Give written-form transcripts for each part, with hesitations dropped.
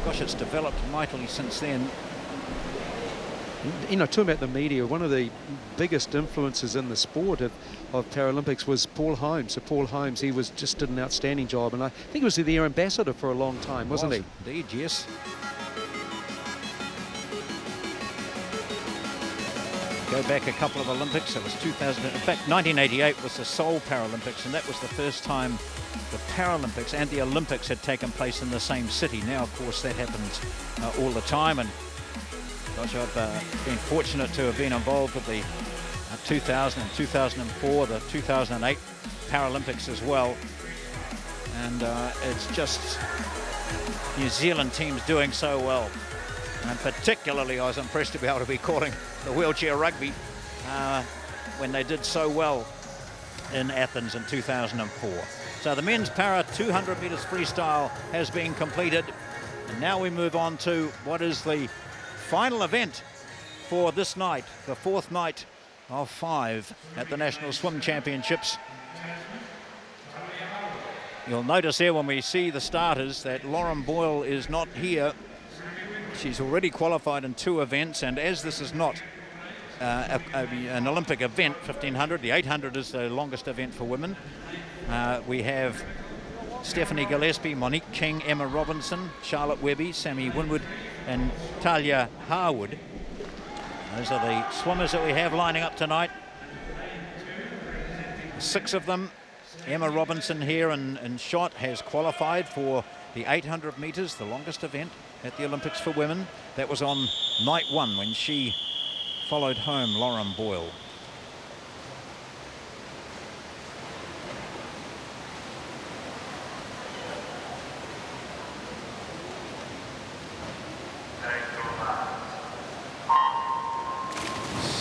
gosh, it's developed mightily since then. You know, talking about the media, one of the biggest influences in the sport of Paralympics was Paul Holmes. So Paul Holmes, he just did an outstanding job, and I think he was their ambassador for a long time, wasn't he? Indeed, yes. Go back a couple of Olympics. It was 2000. In fact, 1988 was the Seoul Paralympics, and that was the first time the Paralympics and the Olympics had taken place in the same city. Now, of course, that happens all the time, and gosh, I've been fortunate to have been involved with the 2000 and 2004, the 2008 Paralympics as well. And it's just New Zealand teams doing so well. And particularly, I was impressed to be able to be calling the wheelchair rugby when they did so well in Athens in 2004. So the men's para 200 metres freestyle has been completed. And now we move on to what is the final event for this night, the fourth night of 5 at the National Swim Championships. You'll notice there when we see the starters that Lauren Boyle is not here. She's already qualified in 2 events, and as this is not an Olympic event, 1500, the 800 is the longest event for women. We have Stephanie Gillespie, Monique King, Emma Robinson, Charlotte Webby, Sammy Winwood, and Talia Harwood. Those are the swimmers that we have lining up tonight. 6 of them. Emma Robinson here in shot has qualified for the 800 metres, the longest event at the Olympics for women. That was on night 1 when she followed home Lauren Boyle.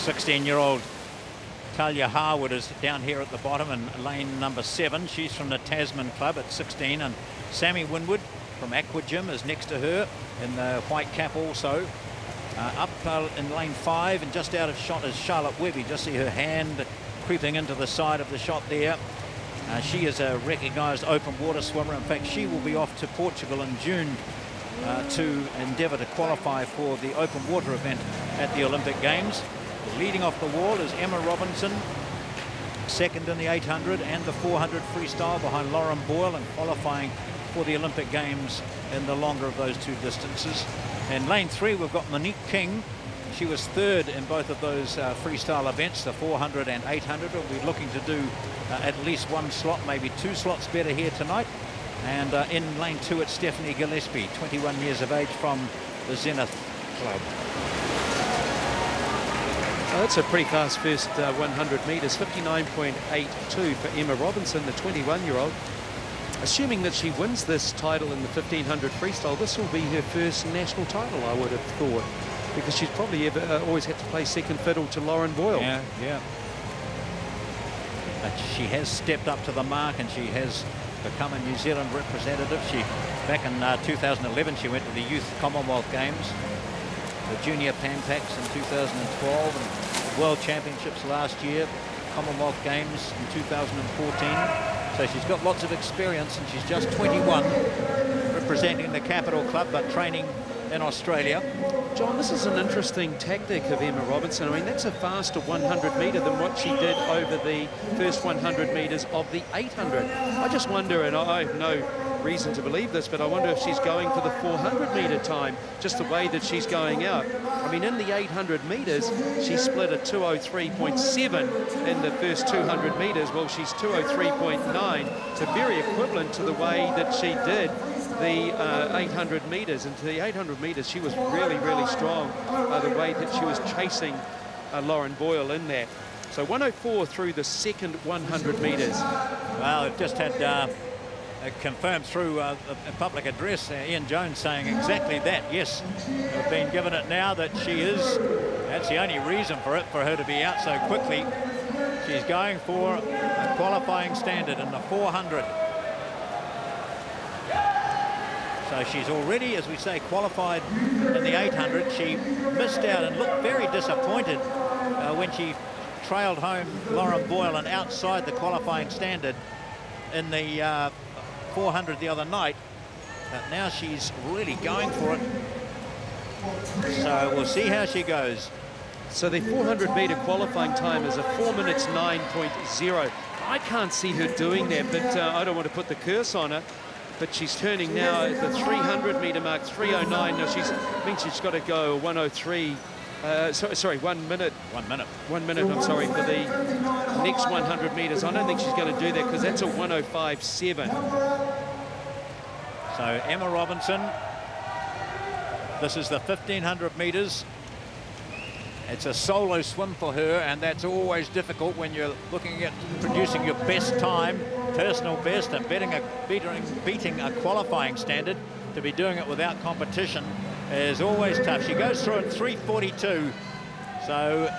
"16-year-old Talia Harwood is down here at the bottom in lane number 7. She's from the Tasman Club at 16, and Sammy Winwood from Aqua Gym is next to her in the white cap also. Up in lane 5 and just out of shot is Charlotte Webby. Just see her hand creeping into the side of the shot there. She is a recognised open water swimmer. In fact, she will be off to Portugal in June to endeavour to qualify for the open water event at the Olympic Games. Leading off the wall is Emma Robinson, second in the 800 and the 400 freestyle behind Lauren Boyle, and qualifying for the Olympic Games in the longer of those 2 distances. In lane 3 we've got Monique King. She was third in both of those freestyle events, the 400 and 800. We'll be looking to do at least 1 slot, maybe 2 slots better here tonight. And in lane 2 it's Stephanie Gillespie, 21 years of age, from the Zenith Club. Oh, that's a pretty fast first 100 metres, 59.82 for Emma Robinson, the 21-year-old. Assuming that she wins this title in the 1500 freestyle, this will be her first national title, I would have thought, because she's probably always had to play second fiddle to Lauren Boyle. Yeah. But she has stepped up to the mark, and she has become a New Zealand representative. Back in 2011, she went to the Youth Commonwealth Games, the Junior Pan Pacs in 2012, and World Championships last year, Commonwealth Games in 2014. So she's got lots of experience, and she's just 21, representing the Capital Club, but training in Australia. John, this is an interesting tactic of Emma Robinson. I mean, that's a faster 100 metre than what she did over the first 100 metres of the 800. I just wonder, and I have no reason to believe this, but I wonder if she's going for the 400 metre time, just the way that she's going out. I mean, in the 800 metres, she split a 203.7 in the first 200 metres. Well, she's 203.9, so very equivalent to the way that she did the 800 metres. And to the 800 metres, she was really, really strong, the way that she was chasing Lauren Boyle in there. So 104 through the second 100 metres. Well, it just had confirmed through a public address, Ian Jones saying exactly that. Yes, we've been given it now that she is. That's the only reason for her to be out so quickly. She's going for a qualifying standard in the 400. So she's already, as we say, qualified in the 800. She missed out and looked very disappointed when she trailed home Lauren Boyle and outside the qualifying standard in the 400 the other night. but now she's really going for it. So we'll see how she goes. So the 400-meter qualifying time is a 4 minutes 9.0. I can't see her doing that, but I don't want to put the curse on her. But she's turning now at the 300-meter mark, 3:09. Now she's got to go 1:03. Sorry, 1 minute. 1 minute. 1 minute, I'm sorry, for the next 100 meters. I don't think she's going to do that because that's a 1:05.7. So Emma Robinson, this is the 1500 meters. It's a solo swim for her, and that's always difficult when you're looking at producing your best time, personal best, and beating a qualifying standard. To be doing it without competition is always tough. She goes through in 3:42, so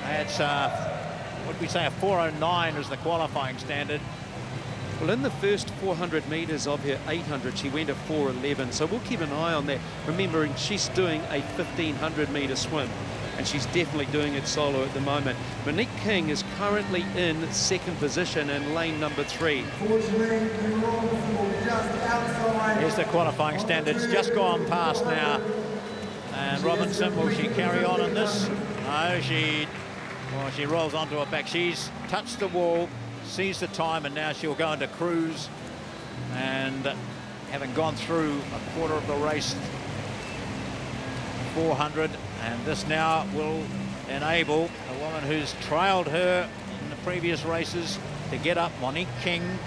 that's what we say, a 4:09 is the qualifying standard. Well, in the first 400 meters of her 800, she went a 4:11, so we'll keep an eye on that, remembering she's doing a 1500-meter swim, and she's definitely doing it solo at the moment. Monique King is currently in second position in lane number 3. Here's the qualifying standards, just gone past now. And Robinson, will she carry on in this? No, she rolls onto her back. She's touched the wall, sees the time, and now she'll go into cruise. And having gone through a quarter of the race, 400, and this now will enable a woman who's trailed her in the previous races to get up. Monique King,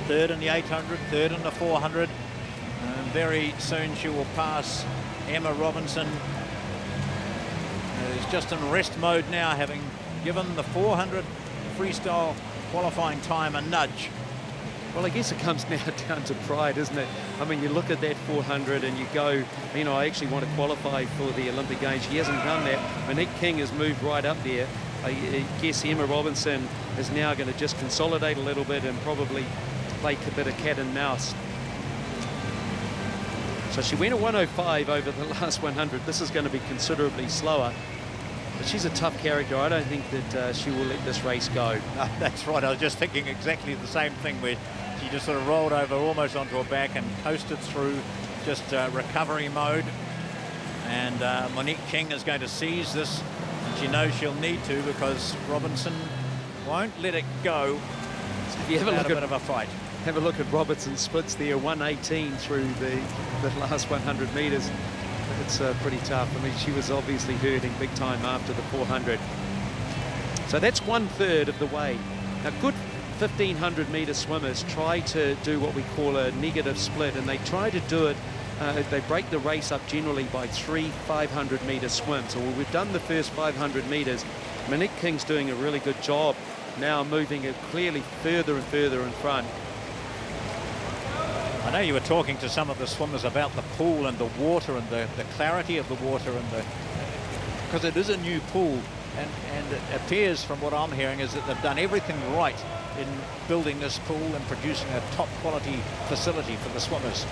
third in the 800, third in the 400, and very soon she will pass Emma Robinson, who's just in rest mode now, having given the 400 freestyle qualifying time a nudge. Well, I guess it comes now down to pride, isn't it? I mean, you look at that 400 and you go, you know, I actually want to qualify for the Olympic Games. She hasn't done that. Monique King has moved right up there. I guess Emma Robinson is now going to just consolidate a little bit and probably play a bit of cat and mouse. So she went a 1:05 over the last 100. This is going to be considerably slower. But she's a tough character. I don't think that she will let this race go. No, that's right. I was just thinking exactly the same thing, where she just sort of rolled over almost onto her back and coasted through, just recovery mode. And Monique King is going to seize this, and she knows she'll need to, because Robinson won't let it go. So if you have a bit of a fight. Have a look at Robertson's splits there, 1:18 through the last 100 meters. It's pretty tough. I mean, she was obviously hurting big time after the 400. So that's 1/3 of the way. Now, good 1500-meter swimmers try to do what we call a negative split, and they try to do it, they break the race up generally by 3 500-meter swims. So we've done the first 500 meters. Monique King's doing a really good job now, moving it clearly further and further in front. I know you were talking to some of the swimmers about the pool and the water and the clarity of the water, and because it is a new pool, and it appears from what I'm hearing is that they've done everything right in building this pool and producing a top quality facility for the swimmers.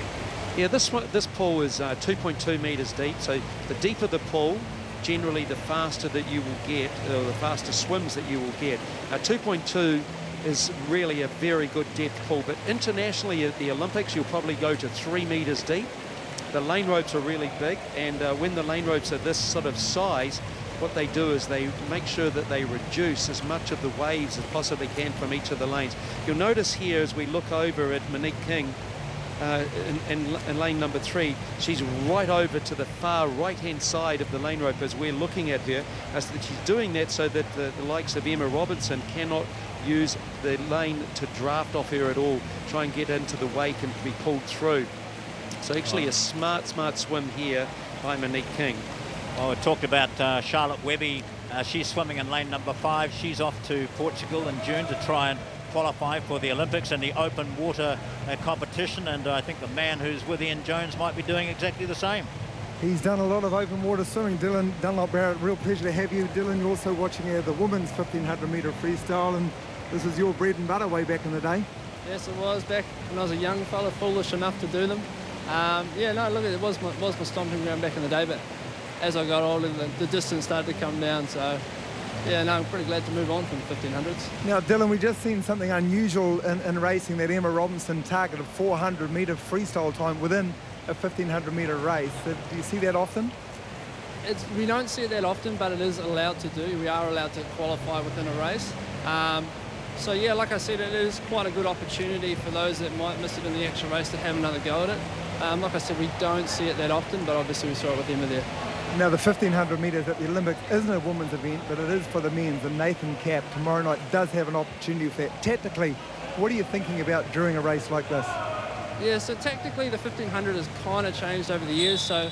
Yeah, this pool is 2.2 meters deep, so the deeper the pool, generally the faster that you will get, or the faster swims that you will get. 2.2 is really a very good depth pool, but internationally at the Olympics you'll probably go to 3 meters deep. The lane ropes are really big, and when the lane ropes are this sort of size, what they do is they make sure that they reduce as much of the waves as possibly can from each of the lanes. You'll notice here as we look over at Monique King in lane number 3, she's right over to the far right-hand side of the lane rope as we're looking at her. She's doing that so that the likes of Emma Robinson cannot use the lane to draft off her at all, try and get into the wake and be pulled through. So actually a smart swim here by Monique King. Well, we talked about Charlotte Webby. She's swimming in lane number 5. She's off to Portugal in June to try and qualify for the Olympics in the open water competition, and I think the man who's with Ian Jones might be doing exactly the same. He's done a lot of open water swimming. Dylan Dunlop-Barrett, real pleasure to have you. Dylan, you're also watching the women's 1500-meter freestyle, and this is your bread and butter way back in the day. Yes, it was back when I was a young fella, foolish enough to do them. Yeah, no, look, it was my stomping ground back in the day, but as I got older, the distance started to come down, so yeah, no, I'm pretty glad to move on from the 1500s. Now, Dylan, we just seen something unusual in racing, that Emma Robinson targeted 400-metre freestyle time within a 1500-metre race. Do you see that often? We don't see it that often, but it is allowed to do. We are allowed to qualify within a race. So yeah, like I said, it is quite a good opportunity for those that might miss it in the actual race to have another go at it. Like I said, we don't see it that often, but obviously we saw it with Emma there. Now, the 1500 metres at the Olympics isn't a women's event, but it is for the men's, and Nathan Capp tomorrow night does have an opportunity for that. Tactically, what are you thinking about during a race like this? Yeah, so tactically the 1500 has kind of changed over the years. So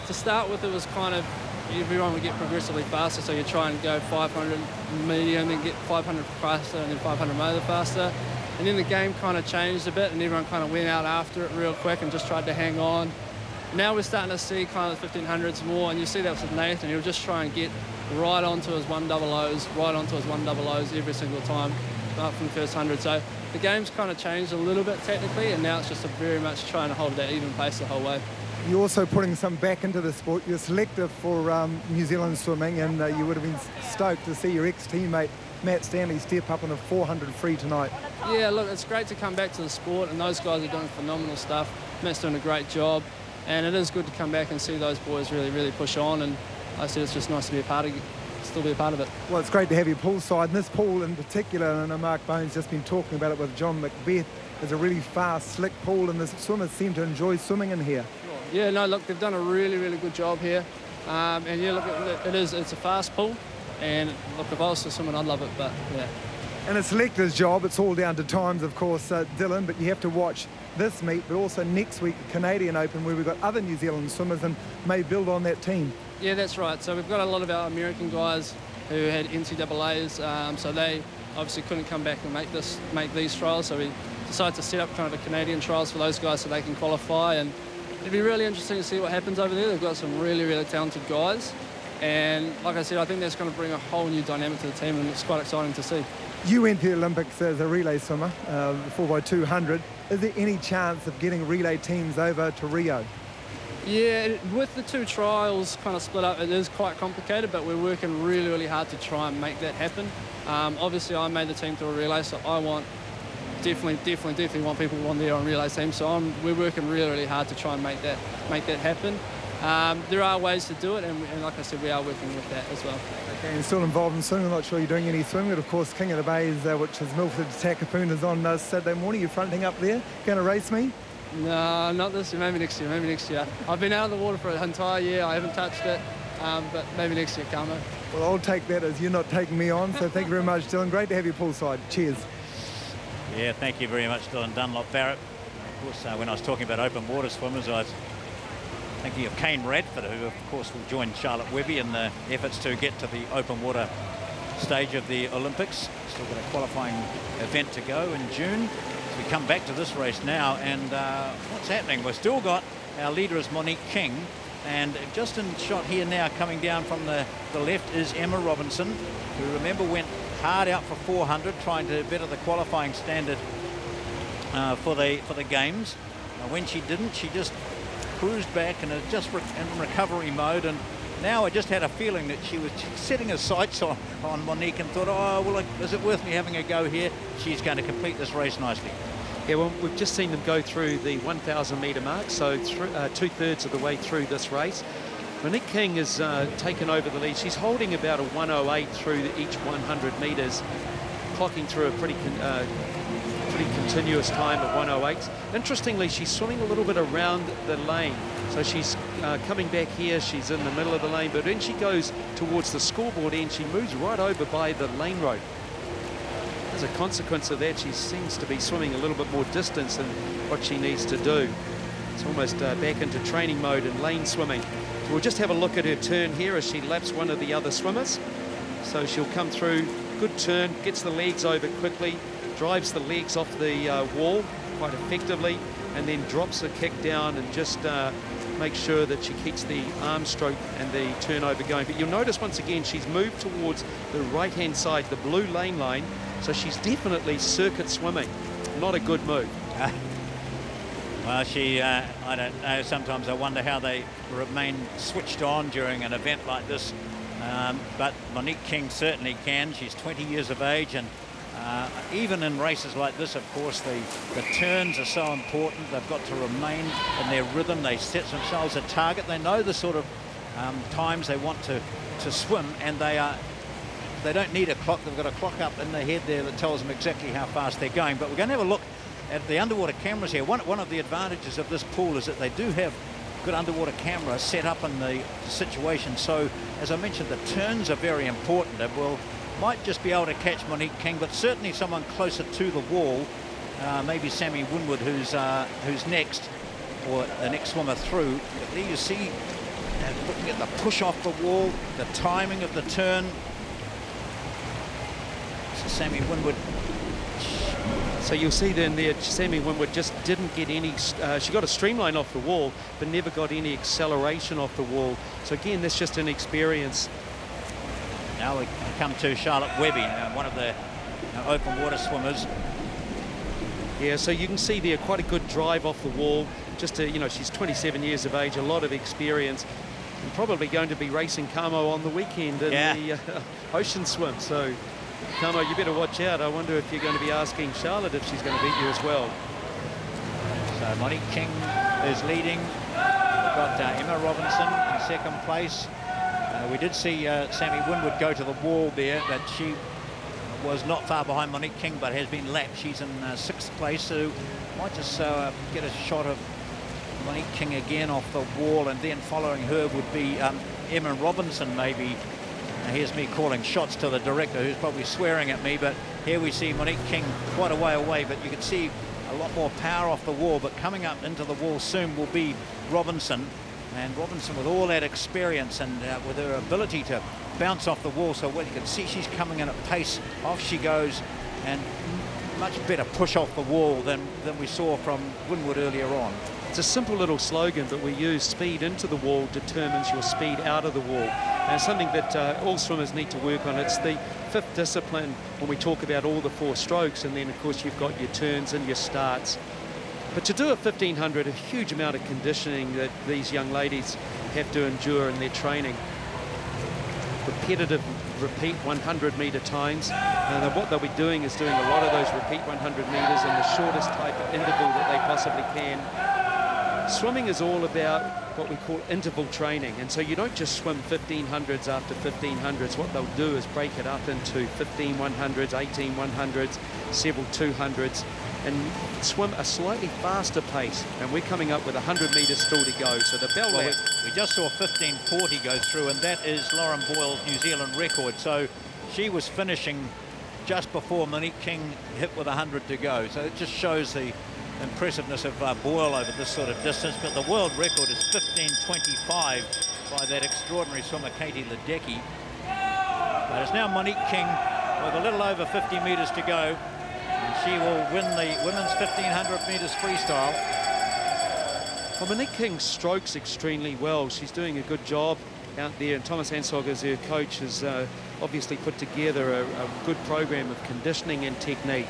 to start with, it was kind of everyone would get progressively faster, so you try and go 500 medium, then get 500 faster, and then 500 motor faster. And then the game kind of changed a bit, and everyone kind of went out after it real quick and just tried to hang on. Now we're starting to see kind of the 1500s more, and you see that with Nathan. He'll just try and get right onto his 100s, right onto his 100s every single time, right from the first 100. So the game's kind of changed a little bit technically, and now it's just very much trying to hold that even pace the whole way. You're also putting some back into the sport. You're selective for New Zealand swimming, and you would have been stoked to see your ex-teammate Matt Stanley step up on a 400 free tonight. Yeah, look, it's great to come back to the sport, and those guys are doing phenomenal stuff. Matt's doing a great job, and it is good to come back and see those boys really, really push on. And I said it's just nice to be a part of it, still be a part of it. Well, it's great to have you poolside, and this pool in particular, and I know Mark Bones just been talking about it with John Macbeth, is a really fast, slick pool, and the swimmers seem to enjoy swimming in here. Yeah, no, look, they've done a really, really good job here. And yeah, look, it's a fast pool. And look, if I was swimming, I'd love it, but yeah. And a selector's job, it's all down to times, of course, Dylan, but you have to watch this meet, but also next week, the Canadian Open, where we've got other New Zealand swimmers and may build on that team. Yeah, that's right. So we've got a lot of our American guys who had NCAAs, so they obviously couldn't come back and make these trials, so we decided to set up kind of a Canadian trials for those guys so they can qualify. And it'd be really interesting to see what happens over there. They've got some really, really talented guys. And like I said, I think that's going to bring a whole new dynamic to the team, and it's quite exciting to see. You went to the Olympics as a relay swimmer, 4x200. Is there any chance of getting relay teams over to Rio? Yeah, with the two trials kind of split up, it is quite complicated, but we're working really, really hard to try and make that happen. Obviously, I made the team to a relay, so I want definitely want people on there on relay team. So we're working really, really hard to try and make that happen. There are ways to do it, and like I said, we are working with that as well. Okay, and still involved in swimming. I'm not sure you're doing any swimming, but of course King of the Bays, which is Milford Takapuna, is on Saturday morning. You're fronting up there. Going to race me? No, not this year. Maybe next year. I've been out of the water for an entire year. I haven't touched it, but maybe next year, Carmo. Well, I'll take that as you're not taking me on. So thank you very much, Dylan. Great to have you poolside. Cheers. Yeah, thank you very much, Dylan Dunlop Barrett. Of course, when I was talking about open water swimmers, I was thinking of Kane Radford, who of course will join Charlotte Webby in the efforts to get to the open water stage of the Olympics. Still got a qualifying event to go in June. So we come back to this race now, and what's happening? We've still got our leader is Monique King, and just in shot here now, coming down from the left, is Emma Robinson, who, remember, went hard out for 400, trying to better the qualifying standard for the games. When she didn't, she just cruised back and just in recovery mode. And now I just had a feeling that she was setting her sights on Monique and thought, oh, well, is it worth me having a go here? She's going to complete this race nicely. Yeah, well, we've just seen them go through the 1,000 metre mark, so 2/3 of the way through this race. Monique King has taken over the lead. She's holding about a 1:08 through each 100 metres, clocking through a pretty continuous time at 1:08. Interestingly, she's swimming a little bit around the lane. So she's coming back here, she's in the middle of the lane, but when she goes towards the scoreboard end, she moves right over by the lane road. As a consequence of that, she seems to be swimming a little bit more distance than what she needs to do. It's almost back into training mode and lane swimming. So we'll just have a look at her turn here as she laps one of the other swimmers. So she'll come through, good turn, gets the legs over quickly, drives the legs off the wall quite effectively, and then drops the kick down and just make sure that she keeps the arm stroke and the turnover going. But you'll notice once again she's moved towards the right-hand side, the blue lane line, so she's definitely circuit swimming. Not a good move. Well, I don't know, sometimes I wonder how they remain switched on during an event like this. But Monique King certainly can. She's 20 years of age, and even in races like this, of course, the turns are so important. They've got to remain in their rhythm. They set themselves a target. They know the sort of times they want to swim, and they don't need a clock. They've got a clock up in their head there that tells them exactly how fast they're going. But we're going to have a look at the underwater cameras here. One of the advantages of this pool is that they do have good underwater camera set up in the situation. So, as I mentioned, the turns are very important. And we'll might just be able to catch Monique King, but certainly someone closer to the wall, maybe Sammy Winwood, who's next, or the next swimmer through. But there you see, looking at the push off the wall, the timing of the turn. So Sammy Winwood. So you'll see then there, Sammy Winwood just didn't get any, she got a streamline off the wall, but never got any acceleration off the wall. So again, that's just an experience. Now we come to Charlotte Webby, one of the open water swimmers. Yeah, so you can see there quite a good drive off the wall. Just to, she's 27 years of age, a lot of experience, and probably going to be racing Camo on the weekend in the ocean swim. So, Camo, you better watch out. I wonder if you're going to be asking Charlotte if she's going to beat you as well. So Monique King is leading. We've got Emma Robinson in second place. We did see Sammy Winwood go to the wall there, but she was not far behind Monique King, but has been lapped. She's in sixth place, so might just get a shot of Monique King again off the wall, and then following her would be Emma Robinson, maybe. Here's me calling shots to the director, who's probably swearing at me, but here we see Monique King quite a way away, but you can see a lot more power off the wall. But coming up into the wall soon will be Robinson, and Robinson with all that experience and with her ability to bounce off the wall so well. You can see she's coming in at pace. Off she goes, and much better push off the wall than we saw from Winwood earlier on. It's a simple little slogan, but we use speed into the wall determines your speed out of the wall. And it's something that all swimmers need to work on. It's the fifth discipline when we talk about all the four strokes, and then of course you've got your turns and your starts. But to do a 1500, a huge amount of conditioning that these young ladies have to endure in their training. Repetitive repeat 100-meter times, and what they'll be doing is doing a lot of those repeat 100 meters in the shortest type of interval that they possibly can. Swimming is all about what we call interval training, and so you don't just swim 1500s after 1500s. What they'll do is break it up into 15 100s, 18 100s, several 200s, and swim a slightly faster pace. And we're coming up with 100 meters still to go. So the bell lap. We just saw 1540 go through, and that is Lauren Boyle's New Zealand record. So she was finishing just before Monique King hit with 100 to go. So it just shows the impressiveness of Boyle over this sort of distance. But the world record is 1525 by that extraordinary swimmer Katie Ledecky. But it's now Monique King with a little over 50 meters to go. And she will win the women's 1500 meters freestyle. Well, Monique King strokes extremely well. She's doing a good job out there, and Thomas Ansog, as her coach, has obviously put together a good program of conditioning and technique.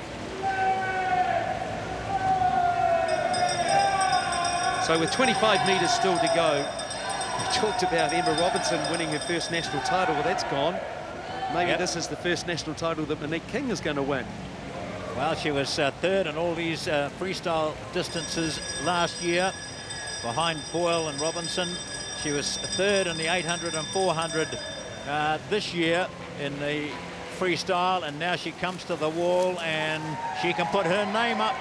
So with 25 meters still to go, we talked about Emma Robinson winning her first national title. Well, that's gone. Maybe this is the first national title that Monique King is going to win. Well, she was third in all these freestyle distances last year, behind Boyle and Robinson. She was third in the 800 and 400 this year in the freestyle, and now she comes to the wall and she can put her name up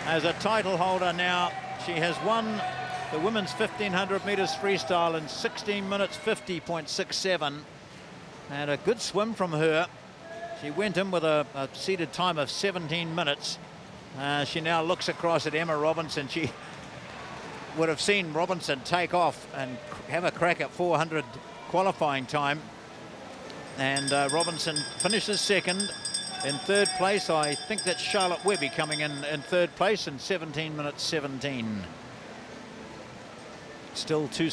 as a title holder now. She has won the women's 1500 meters freestyle in 16 minutes 50.67, and a good swim from her. She went in with a seated time of 17 minutes. She now looks across at Emma Robinson. She would have seen Robinson take off and have a crack at 400 qualifying time, and Robinson finishes second. In third place, I think that's Charlotte Webby coming in third place in 17 minutes 17. Still three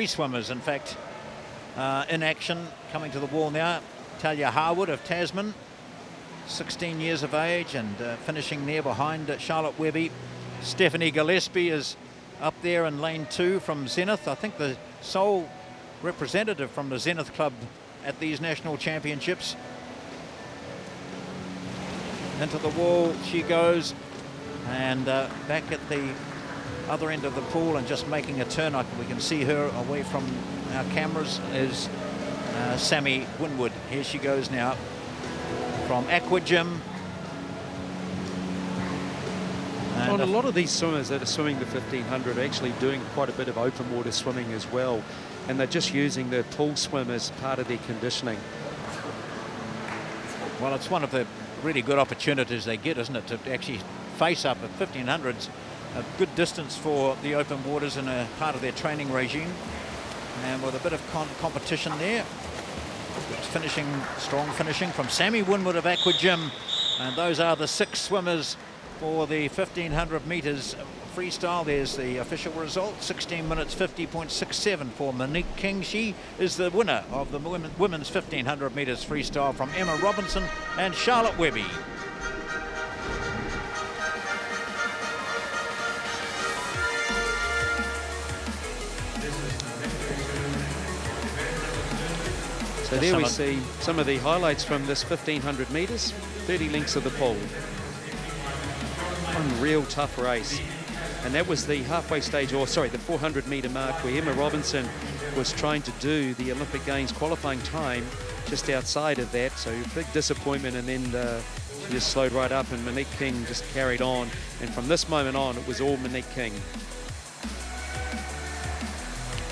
swimmers in fact, in action, coming to the wall now. Talia Harwood of Tasman, 16 years of age, and finishing there behind Charlotte Webby. Stephanie Gillespie is up there in lane 2 from Zenith. I think the sole representative from the Zenith Club at these national championships. Into the wall she goes, and back at the other end of the pool and just making a turn. We can see her away from our cameras is Sammy Winwood. Here she goes now from Aquagym. And a lot of these swimmers that are swimming the 1500 are actually doing quite a bit of open water swimming as well, and they're just using the pool swim as part of their conditioning. Well, it's one of the really good opportunities they get, isn't it, to actually face up at 1500s, a good distance for the open waters and a part of their training regime, and with a bit of competition there. It's finishing, strong finishing from Sammy Winwood of Aquagym, and those are the 6 swimmers for the 1500 metres freestyle. There's the official result, 16 minutes 50.67 for Monique King. She is the winner of the women's 1500 metres freestyle from Emma Robinson and Charlotte Webby. So there we see some of the highlights from this 1500 metres, 30 lengths of the pool. One real tough race. And that was the halfway stage, or sorry, the 400 metre mark, where Emma Robinson was trying to do the Olympic Games qualifying time just outside of that. So big disappointment, and then she just slowed right up, and Monique King just carried on. And from this moment on, it was all Monique King.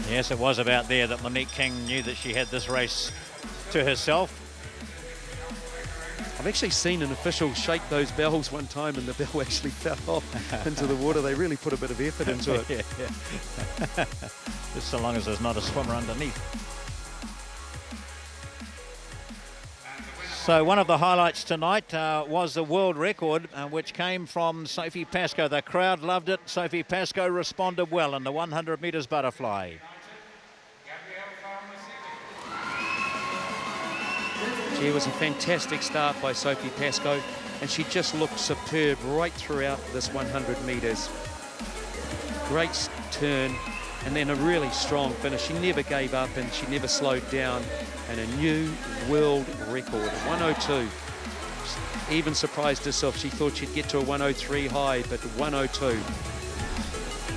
Yes, it was about there that Monique King knew that she had this race to herself. I've actually seen an official shake those bells one time, and the bell actually fell off into the water. They really put a bit of effort into it. Yeah. Just so long as there's not a swimmer underneath. So one of the highlights tonight was the world record, which came from Sophie Pascoe. The crowd loved it. Sophie Pascoe responded well in the 100 metres butterfly. It was a fantastic start by Sophie Pascoe, and she just looked superb right throughout this 100 metres. Great turn, and then a really strong finish. She never gave up, and she never slowed down, and a new world record, 102. She even surprised herself. She thought she'd get to a 103 high, but 102.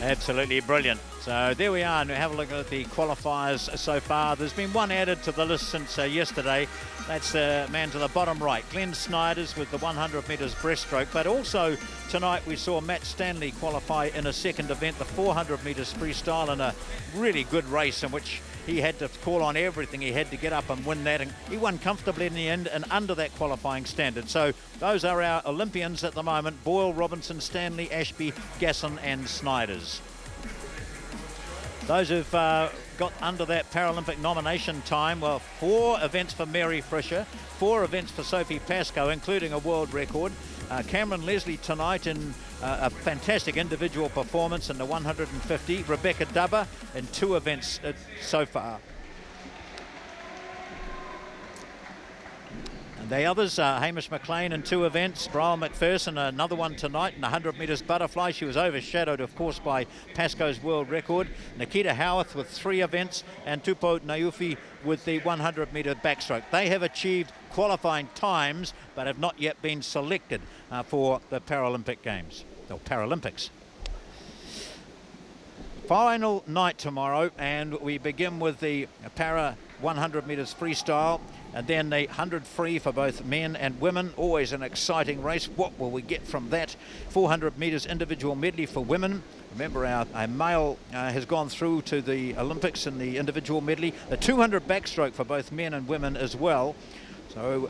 Absolutely brilliant. So there we are, and have a look at the qualifiers so far. There's been one added to the list since yesterday. That's the man to the bottom right, Glenn Snyders, with the 100 metres breaststroke. But also tonight we saw Matt Stanley qualify in a second event, the 400 metres freestyle, in a really good race in which he had to call on everything. He had to get up and win that, and he won comfortably in the end and under that qualifying standard. So those are our Olympians at the moment: Boyle, Robinson, Stanley, Ashby, Gasson and Snyders. Those who've got under that Paralympic nomination time, well, 4 events for Mary Fisher, 4 events for Sophie Pascoe, including a world record. Cameron Leslie tonight in a fantastic individual performance in the 150. Rebecca Dubber in 2 events so far. The others, Hamish McLean in 2 events, Brian McPherson another one tonight in the 100 metres butterfly. She was overshadowed, of course, by Pascoe's world record. Nikita Howarth with 3 events, and Tupou Naiufi with the 100 metre backstroke. They have achieved qualifying times, but have not yet been selected for the Paralympic Games, or Paralympics. Final night tomorrow, and we begin with the para 100 metres freestyle, and then the 100 free for both men and women. Always an exciting race. What will we get from that? 400 metres individual medley for women. Remember, our male has gone through to the Olympics in the individual medley. The 200 backstroke for both men and women as well. So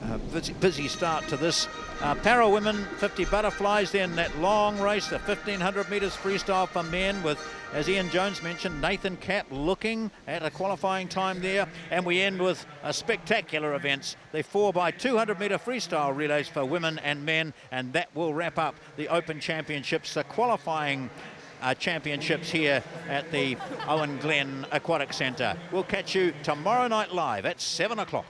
busy start to this. Para women 50 butterflies, then that long race, the 1500 metres freestyle for men, with, as Ian Jones mentioned, Nathan Capp looking at a qualifying time there. And we end with a spectacular events, the 4x200 metre freestyle relays for women and men, and that will wrap up the Open Championships, the qualifying championships here at the Owen Glen Aquatic Centre. We'll catch you tomorrow night live at 7 o'clock.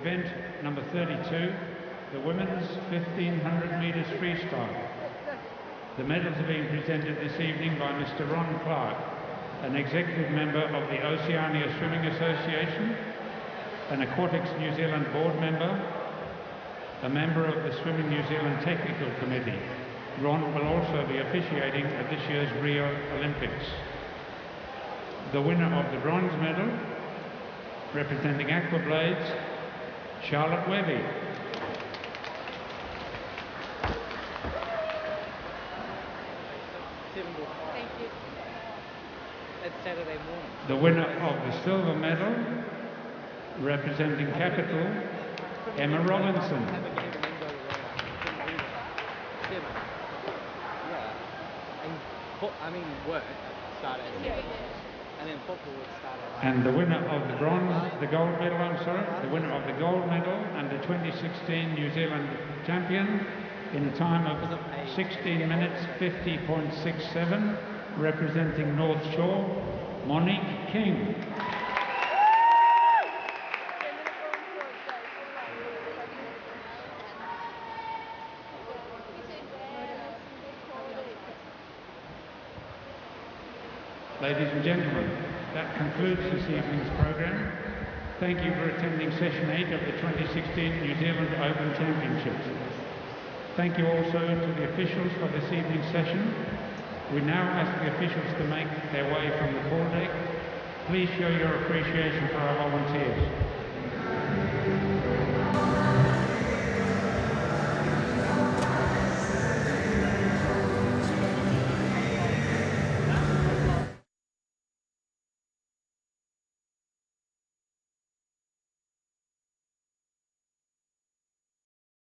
event number 32, the women's 1500 metres freestyle. The medals are being presented this evening by Mr. Ron Clark, an executive member of the Oceania Swimming Association, an Aquatics New Zealand board member, a member of the Swimming New Zealand Technical Committee. Ron will also be officiating at this year's Rio Olympics. The winner of the bronze medal, representing Aquablades, Charlotte Webby. Thank you. It's Saturday morning. The winner of the silver medal, representing Capital, Emma Robinson. Work started and then football would start at And the winner of the gold medal and the 2016 New Zealand champion in a time of 16 minutes 50.67, representing North Shore, Monique King. Ladies and gentlemen, that concludes this evening's program. Thank you for attending session 8 of the 2016 New Zealand Open Championships. Thank you also to the officials for this evening's session. We now ask the officials to make their way from the pool deck. Please show your appreciation for our volunteers.